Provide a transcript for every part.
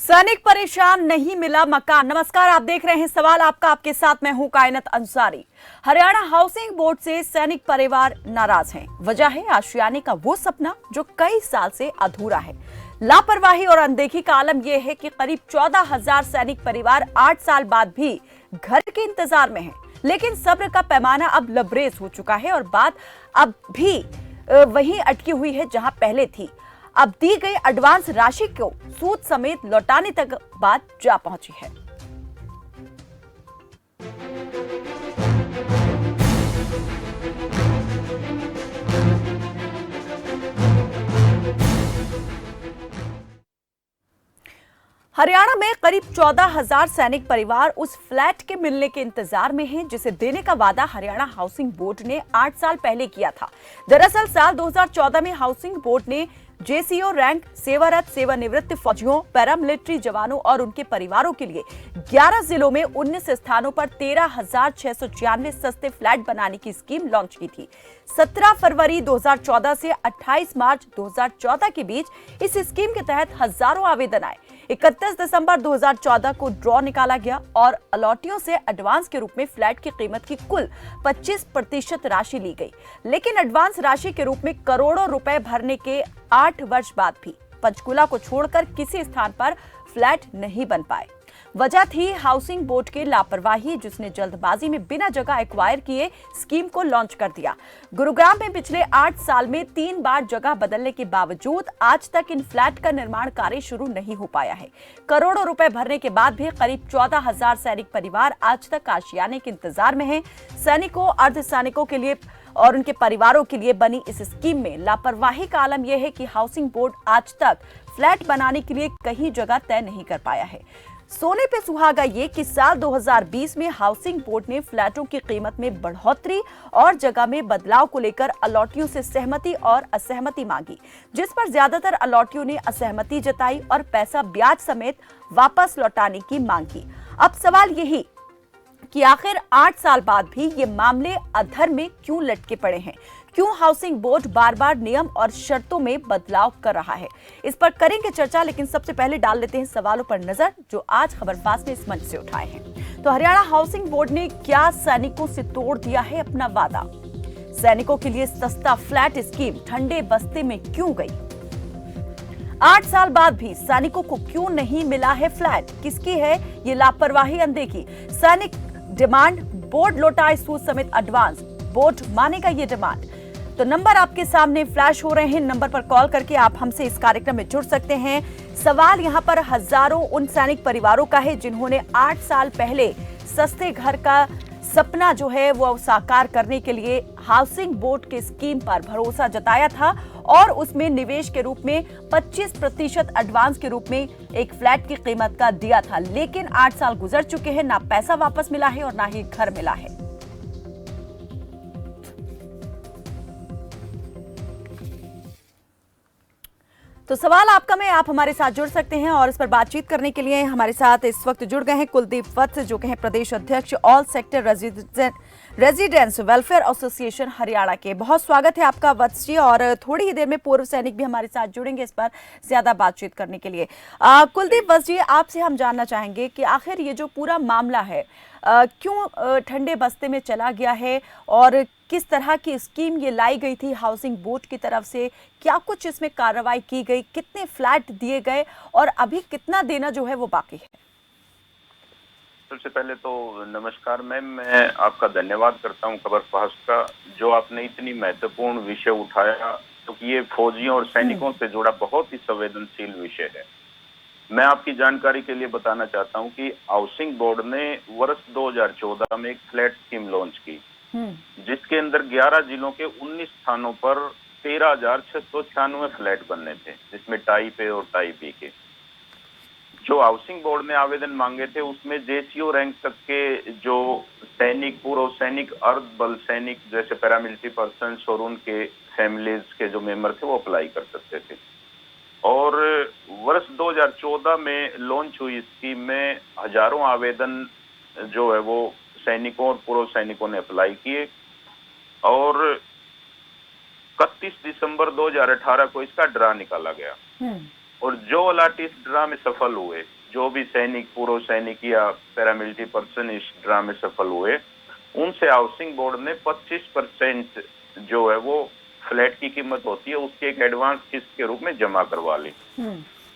सैनिक परेशान, नहीं मिला मकान। नमस्कार, आप देख रहे हैं सवाल आपका, आपके साथ मैं हूं कायनत अंसारी। हरियाणा हाउसिंग बोर्ड से सैनिक परिवार नाराज हैं। वजह है आशियाने का वो सपना जो कई साल से अधूरा है। लापरवाही और अनदेखी का आलम यह है कि करीब 14,000 सैनिक परिवार 8 साल बाद भी घर के इंतजार में हैं। लेकिन सब्र का पैमाना अब लबरेज हो चुका है और बात अब भी वहीं अटकी हुई है जहां पहले थी। अब दी गई एडवांस राशि को सूद समेत लौटाने तक बात जा पहुंची है। हरियाणा में करीब 14,000 सैनिक परिवार उस फ्लैट के मिलने के इंतजार में हैं जिसे देने का वादा हरियाणा हाउसिंग बोर्ड ने 8 साल पहले किया था। दरअसल साल 2014 में हाउसिंग बोर्ड ने जेसीओ रैंक, सेवारत, सेवानिवृत्त फौजियों, पैरामिलिट्री जवानों और उनके परिवारों के लिए 11 जिलों में 19 स्थानों पर 13,696 सस्ते फ्लैट बनाने की स्कीम लॉन्च की थी। 17 फरवरी 2014 से 28 मार्च 2014 के बीच इस स्कीम के तहत हजारों आवेदन आए। 31 दिसंबर 2014 को ड्रॉ निकाला गया और अलॉटियों से एडवांस के रूप में फ्लैट की कीमत की कुल 25% राशि ली गई। लेकिन एडवांस राशि के रूप में करोड़ों रुपए भरने के 8 वर्ष बाद भी पंचकूला को छोड़कर किसी स्थान पर फ्लैट नहीं बन पाए। वजह थी हाउसिंग बोर्ड की लापरवाही, जिसने जल्दबाजी में बिना जगह एक्वायर किए स्कीम को लॉन्च कर दिया। गुरुग्राम में पिछले 8 साल में 3 बार जगह बदलने के बावजूद आज तक इन फ्लैट का निर्माण कार्य शुरू नहीं हो पाया है। करोड़ों रुपए भरने के बाद भी करीब 14,000 सैनिक परिवार आज तक आशियाने के इंतजार में हैं। सैनिकों, अर्धसैनिकों के लिए और उनके परिवारों के लिए बनी इस स्कीम में लापरवाही का आलम यह है कि हाउसिंग बोर्ड आज तक फ्लैट बनाने के लिए कहीं जगह तय नहीं कर पाया है। सोने पे सुहागा ये कि साल 2020 में हाउसिंग बोर्ड ने फ्लैटों की कीमत में बढ़ोतरी और जगह में बदलाव को लेकर अलॉटियों से सहमति और असहमति मांगी, जिस पर ज्यादातर अलॉटियों ने असहमति जताई और पैसा ब्याज समेत वापस लौटाने की मांग की। अब सवाल यही कि आखिर 8 साल बाद भी ये मामले अधर में क्यों लटके पड़े हैं? क्यों हाउसिंग बोर्ड बार बार नियम और शर्तों में बदलाव कर रहा है? इस पर करेंगे चर्चा, लेकिन सबसे पहले डाल लेते हैं सवालों पर नजर जो आज खबरपास ने इस मंच से उठाए हैं। तो हरियाणा हाउसिंग बोर्ड ने क्या सैनिकों से तोड़ दिया है अपना वादा? सैनिकों के लिए सस्ता फ्लैट स्कीम ठंडे बस्ते में क्यों गई? 8 साल बाद भी सैनिकों को क्यों नहीं मिला है फ्लैट? किसकी है ये लापरवाही, अनदेखी? सैनिक डिमांड, बोर्ड लौटाए सूद समेत एडवांस, बोर्ड मानेगा ये डिमांड? तो नंबर आपके सामने फ्लैश हो रहे हैं, नंबर पर कॉल करके आप हमसे इस कार्यक्रम में जुड़ सकते हैं। सवाल यहां पर हजारों उन सैनिक परिवारों का है जिन्होंने 8 साल पहले सस्ते घर का सपना जो है वो साकार करने के लिए हाउसिंग बोर्ड के स्कीम पर भरोसा जताया था और उसमें निवेश के रूप में 25% एडवांस के रूप में एक फ्लैट की कीमत का दिया था। लेकिन 8 साल गुजर चुके हैं, ना पैसा वापस मिला है और ना ही घर मिला है। तो सवाल आपका में आप हमारे साथ जुड़ सकते हैं और इस पर बातचीत करने के लिए हमारे साथ इस वक्त जुड़ गए हैं कुलदीप वत्स, जो कि हैं प्रदेश अध्यक्ष all sector residence welfare association Haryana के। बहुत स्वागत है आपका वत्स जी, और थोड़ी ही देर में पूर्व सैनिक भी हमारे साथ जुड़ेंगे इस पर ज्यादा बातचीत करने के लिए। कुलदीप वत्स जी, आपसे हम जानना चाहेंगे कि आखिर ये जो पूरा मामला है क्यों ठंडे बस्ते में चला गया है और किस तरह की स्कीम ये लाई गई थी हाउसिंग बोर्ड की तरफ से? क्या कुछ इसमें कार्रवाई की गई? कितने फ्लैट दिए गए और अभी कितना देना जो है वो बाकी है? सबसे पहले तो नमस्कार मैम, मैं आपका धन्यवाद करता हूं खबर फास्ट का, जो आपने इतनी महत्वपूर्ण विषय उठाया, क्योंकि ये फौजियों और सैनिकों से जुड़ा बहुत ही संवेदनशील विषय है। मैं आपकी जानकारी के लिए बताना चाहता हूं कि हाउसिंग बोर्ड ने वर्ष 2014 में एक फ्लैट स्कीम लॉन्च की, जिसके अंदर 11 जिलों के 19 स्थानों पर 13,696 फ्लैट बनने थे, जिसमें टाइप ए और टाइप बी के। जो हाउसिंग बोर्ड ने आवेदन मांगे थे उसमें जेसीओ रैंक तक के जो सैनिक, पूर्व सैनिक, अर्ध बल सैनिक जैसे पैरामिलिट्री पर्सन और उनके फैमिलीज के जो मेंबर थे वो अप्लाई कर सकते थे। और वर्ष 2014 में लॉन्च हुई स्कीम में हजारों आवेदन जो है वो सैनिकों और पूर्व सैनिकों ने अप्लाई किए और 31 दिसंबर 2018 को इसका ड्रा निकाला गया और जो अलाटी इस ड्रा में सफल हुए जो भी सैनिक, पूर्व सैनिक या पैरामिलिट्री पर्सन इस ड्रा में सफल हुए, उनसे हाउसिंग बोर्ड ने 25% जो है वो फ्लैट की कीमत होती है उसकी एक एडवांस किस्त के रूप में जमा करवा ली।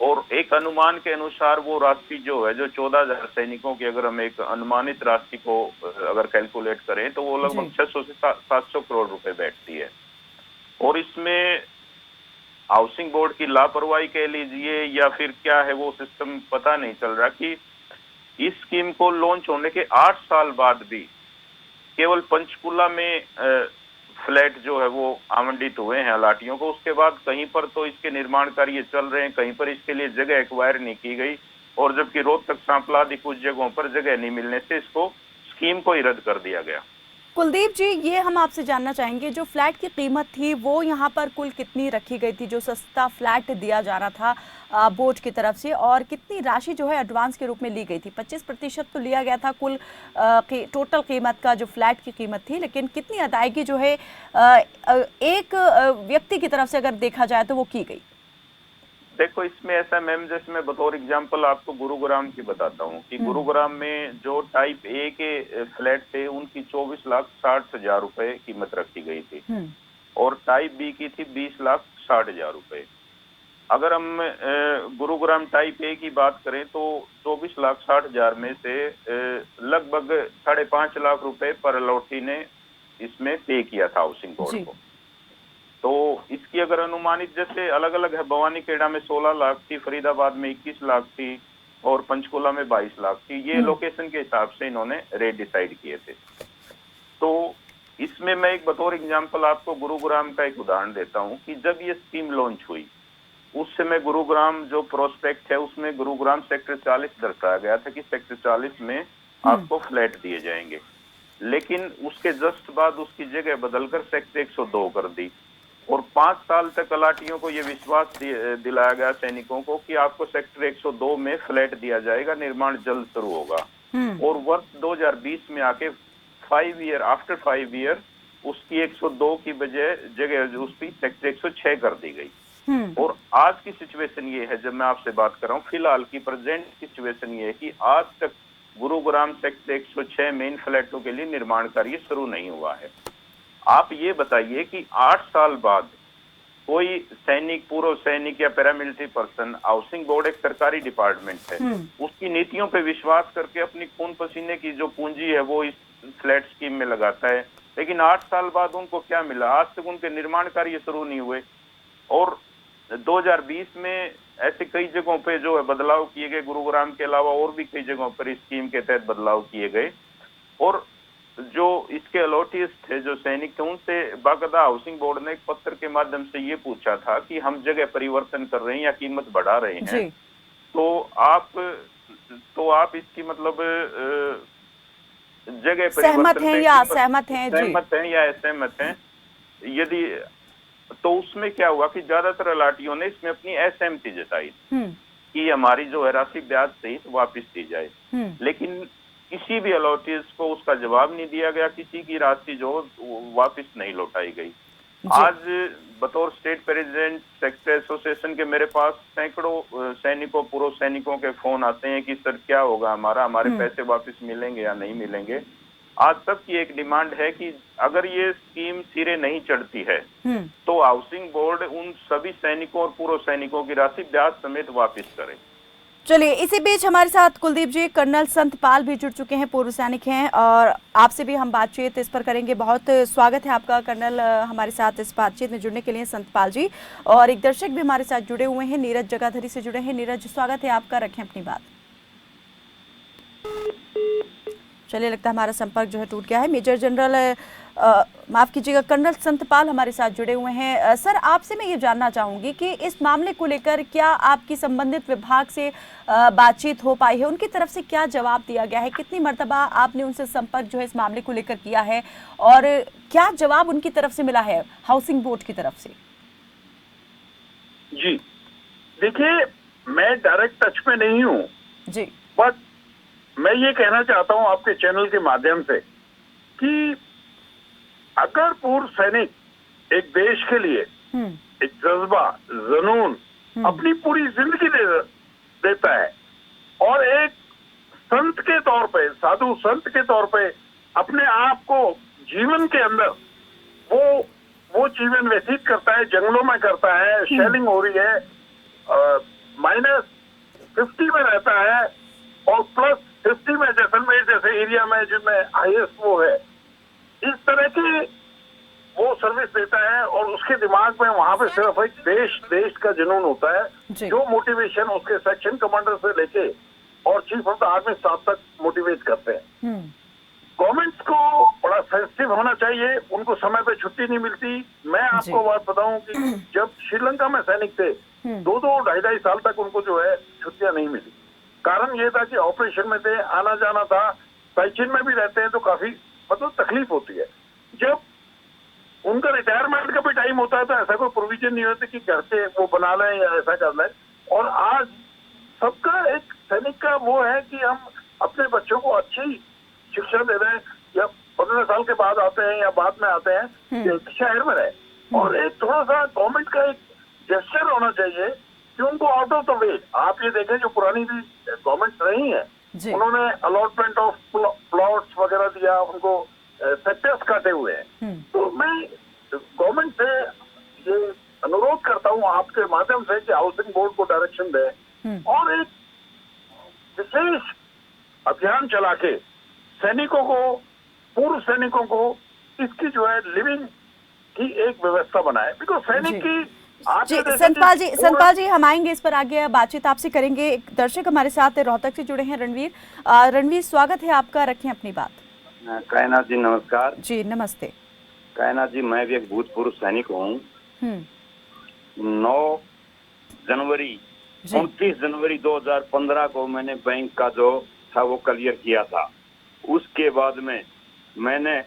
और एक अनुमान के अनुसार वो राशि जो है, जो 14,000 सैनिकों की अगर हम एक अनुमानित राशि को अगर कैलकुलेट करें तो वो लगभग 600 से 700 करोड़ रुपए बैठती है। और इसमें हाउसिंग बोर्ड की लापरवाही कह लीजिए या फिर क्या है, वो सिस्टम पता नहीं चल रहा कि इस स्कीम को लॉन्च होने के 8 साल बाद भी केवल पंचकुला में फ्लैट जो है वो आवंटित हुए हैं अलाटियों को। उसके बाद कहीं पर तो इसके निर्माण कार्य चल रहे हैं, कहीं पर इसके लिए जगह एक्वायर नहीं की गई, और जबकि रोहतक, सांपला आदि कुछ जगहों पर जगह नहीं मिलने से इसको स्कीम को ही रद्द कर दिया गया। कुलदीप जी, ये हम आपसे जानना चाहेंगे, जो फ्लैट की कीमत थी वो यहाँ पर कुल कितनी रखी गई थी, जो सस्ता फ्लैट दिया जा रहा था बोर्ड की तरफ से, और कितनी राशि जो है एडवांस के रूप में ली गई थी? 25% तो लिया गया था कुल टोटल कीमत का, जो फ्लैट की कीमत थी, लेकिन कितनी अदायगी जो है एक व्यक्ति की तरफ से अगर देखा जाए तो वो की गई? देखो, इसमें ऐसा मैम, जैसे मैं बतौर एग्जांपल आपको गुरुग्राम की बताता हूँ कि गुरुग्राम में जो टाइप ए के फ्लैट थे उनकी 24,60,000 रुपए कीमत रखी गई थी, और टाइप बी की थी 20,60,000 रुपए। अगर हम गुरुग्राम टाइप ए की बात करें तो 24,60,000 में से लगभग 5.5 लाख रुपए पर अलॉटी ने इसमें पे किया था हाउसिंग बोर्ड को। तो इसकी अगर अनुमानित, जैसे अलग अलग है, भवानी खेड़ा में 16 लाख थी, फरीदाबाद में 21 लाख थी, और पंचकुला में 22 लाख थी। ये लोकेशन के हिसाब से इन्होंने रेट डिसाइड किए थे। तो इसमें मैं एक बतौर एग्जांपल आपको गुरुग्राम का एक उदाहरण देता हूं कि जब ये स्कीम लॉन्च हुई उस समय गुरुग्राम जो प्रोस्पेक्ट है उसमें गुरुग्राम सेक्टर 40 दर्शाया गया था कि सेक्टर 40 में आपको फ्लैट दिए जाएंगे, लेकिन उसके जस्ट बाद उसकी जगह बदलकर सेक्टर 102 कर दी, और 5 साल तक अलाटियों को यह विश्वास दिलाया गया सैनिकों को कि आपको सेक्टर 102 में फ्लैट दिया जाएगा, निर्माण जल्द शुरू होगा। और वर्ष 2020 में आके 5 ईयर उसकी 102 की बजाय जगह उसकी सेक्टर 106 कर दी गई। और आज की सिचुएशन ये है, जब मैं आपसे बात कर रहा हूँ, फिलहाल की प्रेजेंट सिचुएशन ये है कि आज तक गुरुग्राम सेक्टर 106 में इन फ्लैटों के लिए निर्माण कार्य शुरू नहीं हुआ है। आप ये बताइए कि 8 साल बाद कोई सैनिक, पूर्व सैनिक या पैरामिलिट्री पर्सन, हाउसिंग बोर्ड एक सरकारी डिपार्टमेंट है, उसकी नीतियों पे विश्वास करके अपनी खून पसीने की जो पूंजी है वो इस फ्लैट स्कीम में लगाता है, लेकिन 8 साल बाद उनको क्या मिला? आज तक उनके निर्माण कार्य शुरू नहीं हुए। और 2020 में ऐसे कई जगहों पे जो है बदलाव किए गए, गुरुग्राम के अलावा और भी कई जगहों पर इस स्कीम के तहत बदलाव किए गए, और जो इसके अलॉटीज थे, जो सैनिक थे, उनसे बाकायदा हाउसिंग बोर्ड ने एक पत्र के माध्यम से ये पूछा था कि हम जगह परिवर्तन कर रहे हैं या कीमत बढ़ा रहे हैं, तो आप इसकी मतलब जगह सहमत हैं या असहमत हैं? सहमत हैं या असहमत हैं? यदि तो उसमें क्या हुआ कि ज्यादातर अलाटियों ने इसमें अपनी असहमति जताई कि हमारी जो है राशि ब्याज सहित वापस दी जाए, लेकिन किसी भी अलॉटीज को उसका जवाब नहीं दिया गया, किसी की राशि जो वापस नहीं लौटाई गई। आज बतौर स्टेट प्रेसिडेंट सेक्टर एसोसिएशन के मेरे पास सैकड़ों सैनिकों, पूर्व सैनिकों के फोन आते हैं कि सर क्या होगा, हमारे पैसे वापस मिलेंगे या नहीं मिलेंगे। आज तक की एक डिमांड है कि अगर ये स्कीम सिरे नहीं चढ़ती है तो हाउसिंग बोर्ड उन सभी सैनिकों और पूर्व सैनिकों की राशि ब्याज समेत वापस करे। चलिए, इसी बीच हमारे साथ कुलदीप जी, कर्नल संतपाल भी जुड़ चुके हैं, पूर्व सैनिक हैं, और आपसे भी हम बातचीत इस पर करेंगे। बहुत स्वागत है आपका कर्नल हमारे साथ इस बातचीत में जुड़ने के लिए, संतपाल जी। और एक दर्शक भी हमारे साथ जुड़े हुए हैं, नीरज जगाधरी से जुड़े हैं। नीरज, स्वागत है आपका, रखें अपनी बात। चलिए, लगता है हमारा संपर्क जो है टूट गया है। मेजर जनरल माफ कीजिएगा, कर्नल संतपाल हमारे साथ जुड़े हुए हैं। सर, आपसे मैं ये जानना चाहूंगी कि इस मामले को लेकर क्या आपकी संबंधित विभाग से बातचीत हो पाई है? उनकी तरफ से क्या जवाब दिया गया है? कितनी मर्तबा आपने उनसे संपर्क जो है इस मामले को लेकर किया है, और क्या जवाब उनकी तरफ से मिला है हाउसिंग बोर्ड की तरफ से? जी देखिए, मैं डायरेक्ट टच में नहीं हूँ जी, बट मैं ये कहना चाहता हूँ आपके चैनल के माध्यम से कि अगर पूर्व सैनिक एक देश के लिए एक जज्बा, जुनून, अपनी पूरी जिंदगी दे देता है, और एक संत के तौर पे, साधु संत के तौर पे अपने आप को जीवन के अंदर वो जीवन व्यतीत करता है, जंगलों में करता है, शेलिंग हो रही है, -50 में रहता है और +50 में जैसलमेर जैसे एरिया में जिसमें हाईएस्ट वो है, इस तरह की वो सर्विस देता है और उसके दिमाग में वहां पे सिर्फ एक देश का जुनून होता है, जो मोटिवेशन उसके सेक्शन कमांडर से लेके और chief of the army staff तक मोटिवेट करते हैं। गवर्नमेंट्स को बड़ा सेंसिटिव होना चाहिए, उनको समय पे छुट्टी नहीं मिलती। मैं आपको बात बताऊं कि जब श्रीलंका में सैनिक थे 2-2, 2.5 साल तक उनको जो है छुट्टियां नहीं मिली। कारण ये था कि ऑपरेशन में थे, आना जाना था, साइचिन में भी रहते हैं तो काफी मतलब तकलीफ होती है। जब उनका रिटायरमेंट का भी टाइम होता है तो ऐसा कोई प्रोविजन नहीं होता कि घर से वो बना लें या ऐसा कर लें। और आज सबका एक सैनिक का वो है कि हम अपने बच्चों को अच्छी शिक्षा दे रहे हैं, या 15 साल के बाद आते हैं या बाद में आते हैं, शहर में रहे। और एक थोड़ा सा गवर्नमेंट का एक जेस्चर होना चाहिए कि उनको आउट ऑफ द वे, आप ये देखें जो पुरानी भी गवर्नमेंट रही है, उन्होंने अलॉटमेंट ऑफ प्लॉट्स वगैरह दिया, उनको सेक्टर्स काटे हुए हैं। तो मैं गवर्नमेंट से ये अनुरोध करता हूँ आपके माध्यम से कि हाउसिंग बोर्ड को डायरेक्शन दे और एक विशेष अभियान चला के सैनिकों को, पूर्व सैनिकों को इसकी जो है लिविंग की एक व्यवस्था बनाए। बिकॉज सैनिक की जी संतपाल जी हम आएंगे इस पर, आगे बातचीत आपसे करेंगे। एक दर्शक हमारे साथ रोहतक से जुड़े हैं, रणवीर। रणवीर, स्वागत है आपका, रखें अपनी बात। कायनाथ जी नमस्कार। जी नमस्ते। कायनाथ जी, मैं भी एक भूतपूर्व सैनिक हूँ। 9 जनवरी 29 जनवरी 2015 को मैंने बैंक का जो था वो क्लियर किया था। उसके बाद में मैंने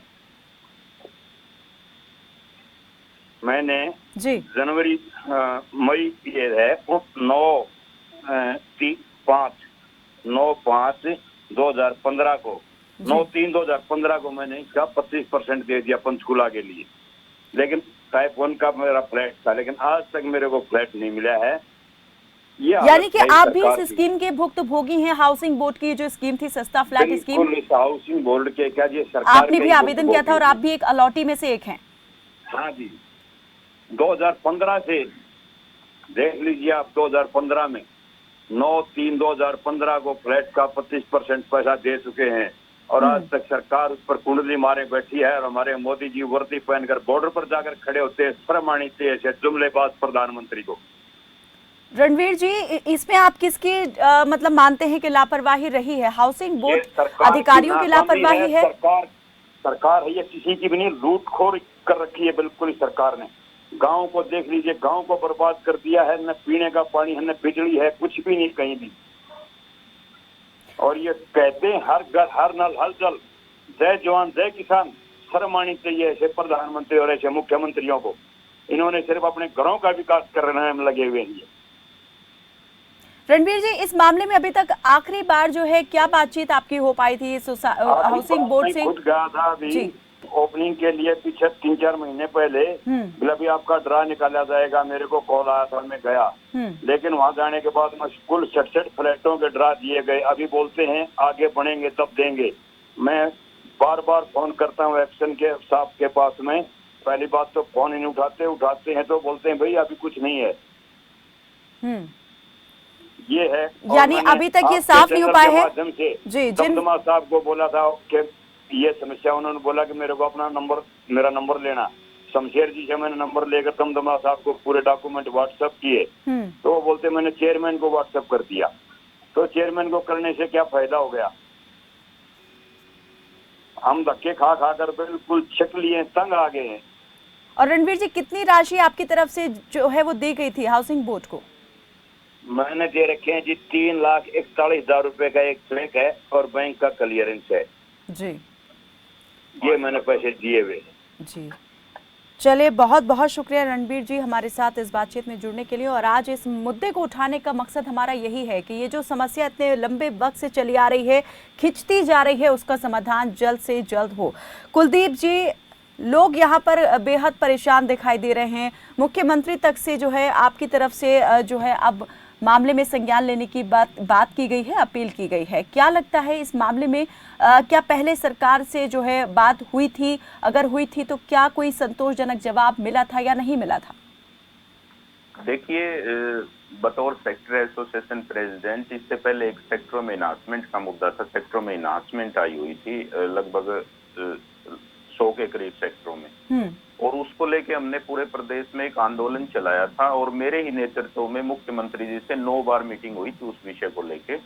जी जनवरी मई ये है 9/5/2015 को 9/3/2015 को मैंने इसका 25% दे दिया पंचकूला के लिए। लेकिन टाइप 1 का मेरा फ्लैट था, लेकिन आज तक मेरे को फ्लैट नहीं मिला है। यानी कि आप भी इस स्कीम के भुक्तभोगी हैं, हाउसिंग बोर्ड की जो स्कीम थी, सस्ता फ्लैट स्कीम। हाउसिंग बोर्ड के क्या जी, सरकार आपने भी आवेदन किया था और आप भी एक अलॉटी में से एक हैं। हाँ जी, 2015 से देख लीजिए आप, 2015 में 9/3/2015 को फ्लैट का 25% पैसा दे चुके हैं और आज तक सरकार उस पर कुंडली मारे बैठी है। और हमारे मोदी जी वर्दी पहनकर बॉर्डर पर जाकर खड़े होते हैं, प्रमाणित ऐसे जुमलेबाज प्रधानमंत्री को। रणवीर जी, इसमें आप किसकी मतलब मानते हैं कि लापरवाही रही है? हाउसिंग बोर्ड अधिकारियों की लापरवाही है? सरकार है ये, किसी की भी नहीं, लूटखोर कर रखी है बिल्कुल ही सरकार ने। गांव को देख लीजिए, गांव को बर्बाद कर दिया है, न पीने का पानी है, न बिजली है, कुछ भी नहीं कहीं भी। और ये कहते हैं हर घर हर नल हर जल, जय जवान जय किसान। शर्म आनी चाहिए ऐसे प्रधानमंत्री और ऐसे मुख्यमंत्रियों को। इन्होंने सिर्फ अपने घरों का विकास करने में लगे हुए हैं। रणवीर जी, इस मामले में अभी तक आखिरी बार जो है क्या बातचीत आपकी हो पाई थी हाउसिंग बोर्ड से? खुद गया था अभी ओपनिंग के लिए पीछे 3-4 महीने पहले, अभी आपका ड्रा निकाला जाएगा, मेरे को कॉल आया था, मैं गया। लेकिन वहां जाने के बाद कुल 66 फ्लैटों के ड्रा दिए गए। अभी बोलते हैं आगे बढ़ेंगे तब देंगे। मैं बार बार फोन करता हूँ एक्शन के साहब के पास में, पहली बात तो फोन ही नहीं उठाते हैं तो बोलते हैं भाई अभी कुछ नहीं है। ये है, यानी अभी तक ये साफ नहीं हो पाया है। जी, दमदमा साहब को बोला था कि ये समस्या, उन्होंने बोला कि मेरे को अपना नंबर, मेरा नंबर लेना। शमशेर जी से मैंने नंबर लेकर दमदमा साहब को पूरे डॉक्यूमेंट व्हाट्सएप किए, तो वो बोलते मैंने चेयरमैन को व्हाट्सएप कर दिया। तो चेयरमैन को करने से क्या फायदा हो गया? हम धक्के खा कर बिल्कुल छक लिए, तंग आ गए हैं। और रणवीर जी, कितनी राशि आपकी तरफ से जो है वो दी गई थी हाउसिंग बोर्ड को? मैंने दे रखे हैं जी 3,41,000 रुपए का एक चेक है और बैंक का क्लियरेंस है जी। ये मैंने पैसे दिए हुए जी। चलिए, बहुत बहुत शुक्रिया रणवीर जी हमारे साथ इस बातचीत में जुड़ने के लिए। और आज इस मुद्दे को उठाने का मकसद हमारा यही है कि ये जो समस्या इतने लंबे वक्त से चली आ रही है, खिंचती जा रही है, उसका समाधान जल्द से जल्द हो। कुलदीप जी, लोग यहाँ पर बेहद परेशान दिखाई दे रहे हैं। मुख्यमंत्री तक से जो है आपकी तरफ से जो है अब मामले में संज्ञान लेने की बात की गई है, अपील की गई है। क्या लगता है इस मामले में क्या पहले सरकार से जो है बात हुई थी? अगर हुई थी तो क्या कोई संतोषजनक जवाब मिला था या नहीं मिला था? देखिए, बतौर सेक्टर एसोसिएशन प्रेसिडेंट इससे पहले एक सेक्टरों में इन्हांसमेंट का मुद्दा था। सेक्टरों में इन्हांसमेंट आई हुई थी लगभग 100 के करीब सेक्टरों में, और उसको लेके हमने पूरे प्रदेश में एक आंदोलन चलाया था और मेरे ही नेतृत्व में मुख्यमंत्री जी से 9 बार मीटिंग हुई थी उस विषय को लेके।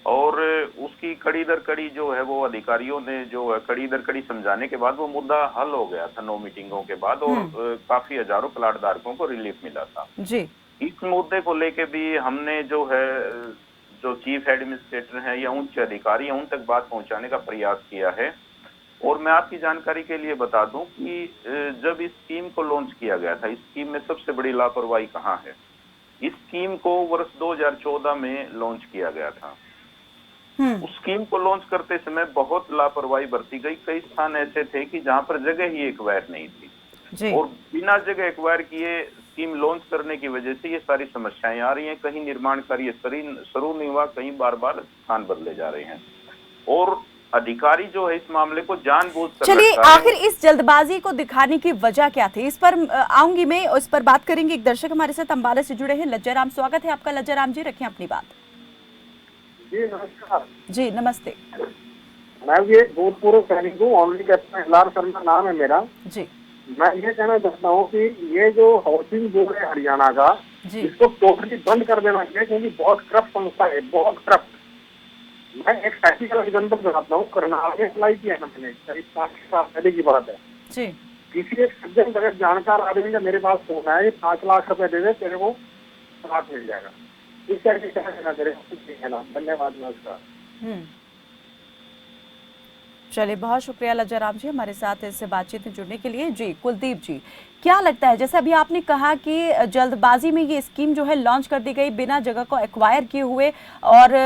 और उसकी कड़ी दर कड़ी जो है वो अधिकारियों ने जो है कड़ी दर कड़ी समझाने के बाद वो मुद्दा हल हो गया था 9 मीटिंगों के बाद, और काफी हजारों प्लाट धारकों को रिलीफ मिला था जी। इस मुद्दे को लेके भी हमने जो है जो चीफ एडमिनिस्ट्रेटर हैं या उच्च अधिकारी हैं उन तक बात पहुंचाने का प्रयास किया है। और मैं आपकी जानकारी के लिए बता दूं कि जब इस स्कीम को लॉन्च किया गया था, इस स्कीम में सबसे बड़ी लापरवाही कहां है? इस स्कीम को वर्ष 2014 में लॉन्च किया गया था। उस स्कीम को लॉन्च करते समय बहुत लापरवाही बरती गई। कई स्थान ऐसे थे कि जहां पर जगह ही एक्वायर नहीं थी जी। और बिना जगह एक्वायर किए स्कीम लॉन्च करने की वजह से ये सारी समस्याएं आ रही हैं। कहीं निर्माण कार्य शुरू नहीं हुआ, कहीं बार बार स्थान बदले जा रहे हैं और अधिकारी जो है इस मामले को जानबूझकर। चलिए, आखिर इस जल्दबाजी को दिखाने की वजह क्या थी? इस पर आऊंगी मैं, उस पर बात करेंगे। एक दर्शक हमारे साथ अंबाला से जुड़े हैं, लज्जाराम। स्वागत है आपका लज्जाराम जी, रखें अपनी बात। जी नमस्कार। जी नमस्ते। मैं ये भूतपूर्व सैनिक हूँ, ओनली कैप्टन एलआर शर्मा नाम है मेरा जी। मैं ये कहना चाहता हूँ कि ये जो हाउसिंग बोर्ड है हरियाणा का, इसको टोटली बंद कर देना चाहिए क्योंकि बहुत करप्ट संस्था है, बहुत करप्ट। मैं एक प्रैक्टिकल एग्जाम्पल बताता हूँ। करनाल में अप्लाई किया है मैंने, करीब 7 साल पहले की बात है जी। किसी एक सज्जन अगर जानकार आदमी का मेरे पास फोन आया 5 लाख रुपए दे दे तेरे को प्लाट मिल जाएगा। इस तरह की कहना तेरे कहना। धन्यवाद, नमस्कार। चलिए, बहुत शुक्रिया लज्जाराम जी हमारे साथ इस बातचीत में जुड़ने के लिए। जी कुलदीप जी, क्या लगता है, जैसे अभी आपने कहा कि जल्दबाजी में ये स्कीम जो है लॉन्च कर दी गई बिना जगह को एक्वायर किए हुए, और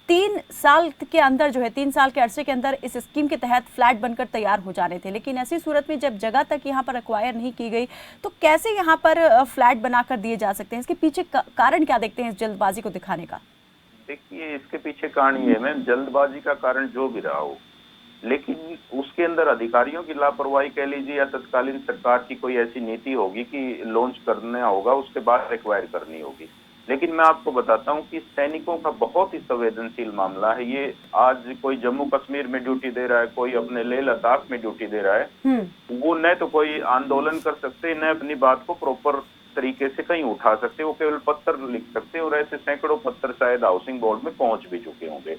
3 साल के अंदर जो है 3 साल के अरसे के अंदर इस स्कीम के तहत फ्लैट बनकर तैयार हो जाने थे, लेकिन ऐसी सूरत में जब जगह तक यहाँ पर एक्वायर नहीं की गई तो कैसे यहाँ पर फ्लैट बनाकर दिए जा सकते हैं? इसके पीछे कारण क्या देखते हैं इस जल्दबाजी को दिखाने का? देखिए, इसके पीछे कारण ये है मैम, जल्दबाजी का कारण जो भी रहा हो, लेकिन उसके अंदर अधिकारियों की लापरवाही कह लीजिए या तत्कालीन सरकार की कोई ऐसी नीति होगी कि लॉन्च करना होगा उसके बाद एक्वायर करनी होगी। लेकिन मैं आपको बताता हूं कि सैनिकों का बहुत ही संवेदनशील मामला है ये। आज कोई जम्मू कश्मीर में ड्यूटी दे रहा है, कोई अपने लेह लद्दाख में ड्यूटी दे रहा है, वो न तो कोई आंदोलन कर सकते, न अपनी बात को प्रॉपर तरीके से कहीं उठा सकते, वो केवल पत्र लिख सकते, और ऐसे सैकड़ों पत्र शायद हाउसिंग बोर्ड में पहुंच भी चुके होंगे।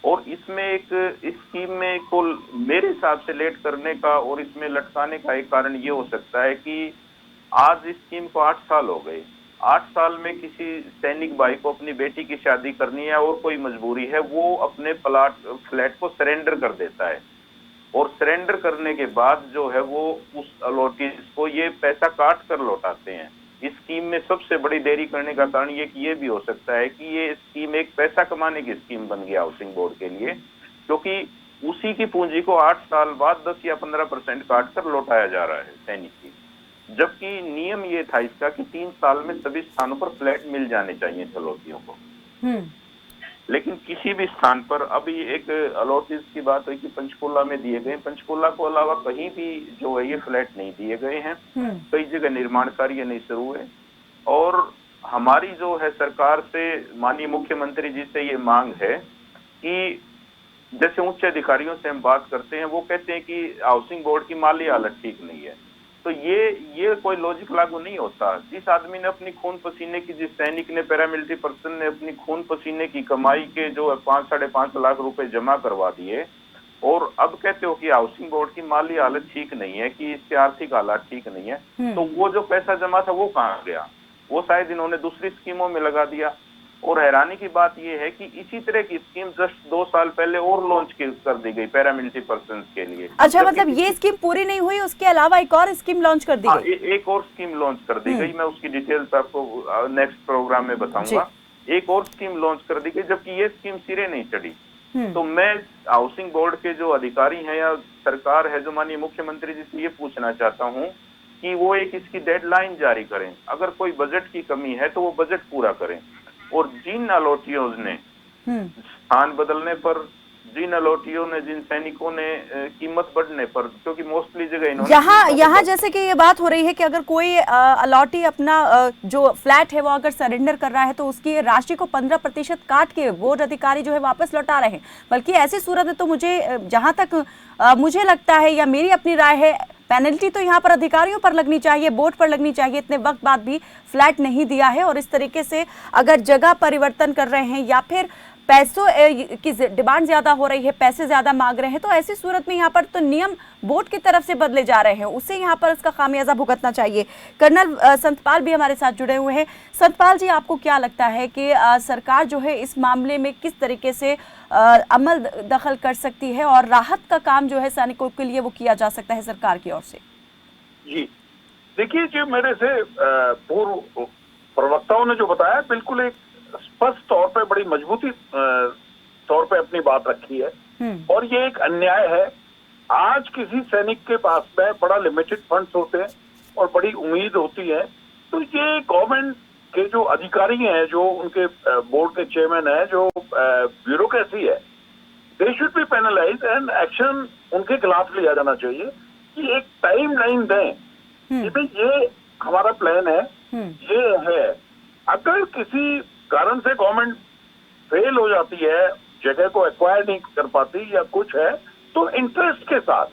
और इसमें एक इस स्कीम में को मेरे हिसाब से लेट करने का और इसमें लटकाने का एक कारण ये हो सकता है कि आज इस स्कीम को 8 साल हो गए। 8 साल में किसी सैनिक भाई को अपनी बेटी की शादी करनी है और कोई मजबूरी है, वो अपने फ्लैट को सरेंडर कर देता है, और सरेंडर करने के बाद जो है वो उस अलॉटीज को ये पैसा काट कर लौटाते हैं। इस स्कीम में सबसे बड़ी देरी करने का कारण ये भी हो सकता है कि ये स्कीम एक पैसा कमाने की स्कीम बन गया हाउसिंग बोर्ड के लिए, क्योंकि उसी की पूंजी को 8 साल बाद 10 या 15% काट कर लौटाया जा रहा है सैनिक की, जबकि नियम ये था इसका कि 3 साल में सभी स्थानों पर फ्लैट मिल जाने चाहिए अलॉटियों को। लेकिन किसी भी स्थान पर अभी एक अलॉटीज की बात हुई कि पंचकुला में दिए गए, पंचकुला को अलावा कहीं भी जो है ये फ्लैट नहीं दिए गए हैं। कई जगह निर्माण कार्य नहीं शुरू हुए, और हमारी जो है सरकार से, माननीय मुख्यमंत्री जी से ये मांग है कि जैसे उच्च अधिकारियों से हम बात करते हैं, वो कहते हैं कि हाउसिंग बोर्ड की माली हालत ठीक नहीं है, तो ये कोई लॉजिक लागू नहीं होता। जिस आदमी ने अपनी खून पसीने की, जिस सैनिक ने, पैरामिलिट्री पर्सन ने अपनी खून पसीने की कमाई के जो 5-5.5 लाख रुपए जमा करवा दिए, और अब कहते हो कि हाउसिंग बोर्ड की माली हालत ठीक नहीं है, कि इसके आर्थिक हालात ठीक नहीं है, तो वो जो पैसा जमा था वो कहाँ गया? वो शायद इन्होंने दूसरी स्कीमों में लगा दिया। और हैरानी की बात यह है कि इसी तरह की स्कीम जस्ट 2 साल पहले और लॉन्च कर दी गई पैरामिलिट्री पर्सन के लिए। अच्छा, मतलब ये स्कीम पूरी नहीं हुई, उसके अलावा एक और स्कीम लॉन्च कर दी गई? एक और स्कीम लॉन्च कर दी गई, मैं उसकी डिटेल्स आपको नेक्स्ट प्रोग्राम में बताऊंगा। एक और स्कीम लॉन्च कर दी गई, जबकि ये स्कीम सिरे नहीं चढ़ी। तो मैं हाउसिंग बोर्ड के जो अधिकारी हैं या सरकार है, जो माननीय मुख्यमंत्री जी से ये पूछना चाहता हूँ कि वो एक इसकी डेडलाइन जारी करें। अगर कोई बजट की कमी है तो वो बजट पूरा करें। और जिन अलॉटियों ने स्थान बदलने पर, जिन अलॉटियों ने, जिन सैनिकों ने कीमत बढ़ने पर, क्योंकि मोस्टली जगह इन्होंने यहाँ जैसे कि ये बात हो रही है कि अगर कोई अलॉटी अपना जो फ्लैट है वो अगर सरेंडर कर रहा है तो उसकी राशि को 15% काट के बोर्ड अधिकारी जो है वापस लौटा रहे हैं। बल्कि ऐसी सूरत में तो मुझे जहां तक मुझे लगता है या मेरी अपनी राय है, पेनल्टी तो यहाँ पर अधिकारियों पर लगनी चाहिए, बोर्ड पर लगनी चाहिए। इतने वक्त बाद भी फ्लैट नहीं दिया है और इस तरीके से अगर जगह परिवर्तन कर रहे हैं या फिर पैसों की डिमांड ज्यादा हो रही है, पैसे ज्यादा मांग रहे हैं, तो ऐसी सूरत में यहाँ पर तो नियम बोर्ड की तरफ से बदले जा रहे हैं, उससे यहाँ पर इसका खामियाजा भुगतना चाहिए। कर्नल संतपाल भी हमारे साथ जुड़े हुए हैं। संतपाल जी, आपको क्या लगता है कि सरकार जो है इस मामले में किस तरीके से अमल दखल कर सकती है और राहत का काम जो है सैनिकों के लिए वो किया जा सकता है सरकार की ओर से? जी देखिए, जो मेरे से पूर्व प्रवक्ताओं ने जो बताया, बिल्कुल एक स्पष्ट तौर पे बड़ी मजबूती तौर पे अपनी बात रखी है। और ये एक अन्याय है। आज किसी सैनिक के पास में बड़ा लिमिटेड फंड्स होते हैं और बड़ी उम्मीद होती है, तो ये गवर्नमेंट के जो अधिकारी हैं, जो उनके बोर्ड के चेयरमैन हैं, जो ब्यूरोक्रेसी है, they should be penalise and action उनके खिलाफ लिया जाना चाहिए कि एक टाइम लाइन दें कि भाई ये हमारा प्लान है, ये है। अगर किसी कारण से गवर्नमेंट फेल हो जाती है, जगह को एक्वायर नहीं कर पाती या कुछ है, तो इंटरेस्ट के साथ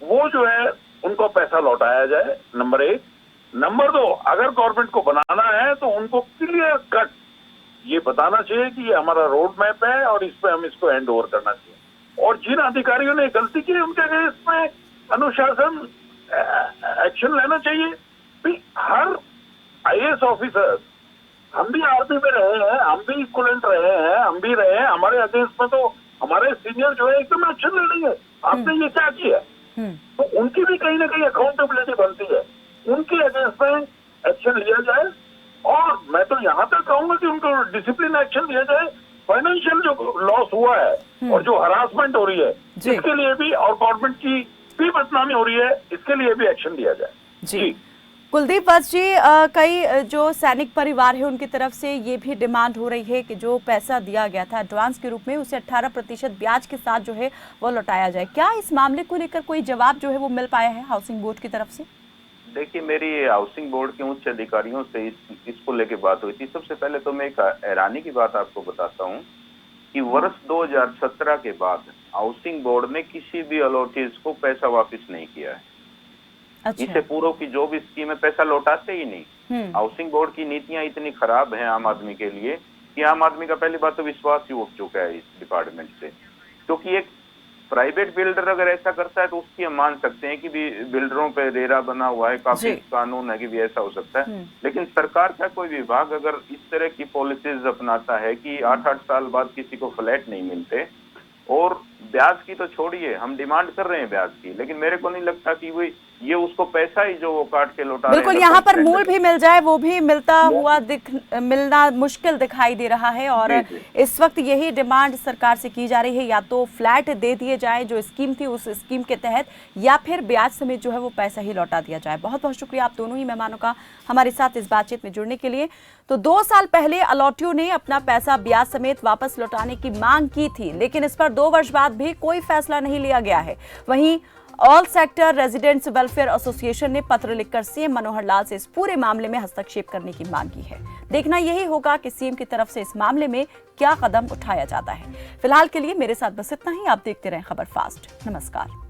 वो जो है उनको पैसा लौटाया जाए, नंबर 1। नंबर 2, अगर गवर्नमेंट को बनाना है तो उनको क्लियर कट ये बताना चाहिए कि ये हमारा रोड मैप है और इस पे हम इसको हैंड ओवर करना चाहिए। और जिन अधिकारियों ने गलती की उनके अगेंस्ट में अनुशासन एक्शन लेना चाहिए। हर IAS ऑफिसर, हम भी आर्मी में रहे हैं, हम भी इक्वलेंट रहे हैं, हम भी रहे हैं, हमारे अगेंस्ट में तो हमारे सीनियर जो है एकदम एक्शन ले रही है, आपने ये क्या किया, तो उनकी भी कहीं ना कहीं अकाउंटेबिलिटी बनती है, उनके अगेंस्ट में एक्शन लिया जाए। और मैं तो यहाँ तक कहूंगा कि उनको डिसिप्लिन एक्शन लिया जाए। फाइनेंशियल जो लॉस हुआ है और जो हरासमेंट हो रही है, इसके लिए भी, और गवर्नमेंट की भी बदनामी हो रही है, इसके लिए भी एक्शन लिया जाए। जी कुलदीप वत्स जी, कई जो सैनिक परिवार है उनकी तरफ से ये भी डिमांड हो रही है कि जो पैसा दिया गया था एडवांस के रूप में, उसे 18% ब्याज के साथ जो है वो लौटाया जाए। क्या इस मामले को लेकर कोई जवाब जो है वो मिल पाया है हाउसिंग बोर्ड की तरफ से? देखिए, मेरी हाउसिंग बोर्ड के उच्च अधिकारियों से इसको लेके बात हुई थी। सबसे पहले तो मैं एक हैरानी की बात आपको बताता हूँ कि वर्ष 2017 के बाद हाउसिंग बोर्ड ने किसी भी अलॉटीज को पैसा वापिस नहीं किया है। अच्छा। इससे पूर्व की जो भी स्कीम है पैसा लौटाते ही नहीं। हाउसिंग बोर्ड की नीतियां इतनी खराब हैं आम आदमी के लिए कि आम आदमी का पहली बात तो विश्वास ही उठ चुका है इस डिपार्टमेंट से। क्योंकि एक प्राइवेट बिल्डर अगर ऐसा करता है तो उसकी हम मान सकते हैं कि भी बिल्डरों पे रेरा बना हुआ है, काफी कानून है कि भी ऐसा हो सकता है। लेकिन सरकार का कोई विभाग अगर इस तरह की पॉलिसीज अपनाता है कि 8-8 साल बाद किसी को फ्लैट नहीं मिलते, और ब्याज की तो छोड़िए, हम डिमांड कर रहे हैं ब्याज की, लेकिन मेरे को नहीं लगता कि वो ये उसको पैसा ही जो वो काट के लौटा बिल्कुल यहाँ पर मूल भी मिल जाए, वो भी मिलता हुआ मिलना मुश्किल दिखाई दे रहा है। और इस वक्त यही डिमांड सरकार से की जा रही है, या तो फ्लैट दे दिए जाए जो स्कीम थी उस स्कीम के तहत, या फिर ब्याज समेत जो है वो पैसा ही लौटा दिया जाए। बहुत बहुत शुक्रिया आप दोनों ही मेहमानों का हमारे साथ इस बातचीत में जुड़ने के लिए। तो 2 साल पहले अलॉटियों ने अपना पैसा ब्याज समेत वापस लौटाने की मांग की थी, लेकिन इस पर 2 वर्ष बाद भी कोई फैसला नहीं लिया गया है। वहीं all sector residents welfare association ने पत्र लिखकर सीएम मनोहर लाल से इस पूरे मामले में हस्तक्षेप करने की मांग की है। देखना यही होगा कि सीएम की तरफ से इस मामले में क्या कदम उठाया जाता है। फिलहाल के लिए मेरे साथ बस इतना ही। आप देखते रहें खबर फास्ट। नमस्कार।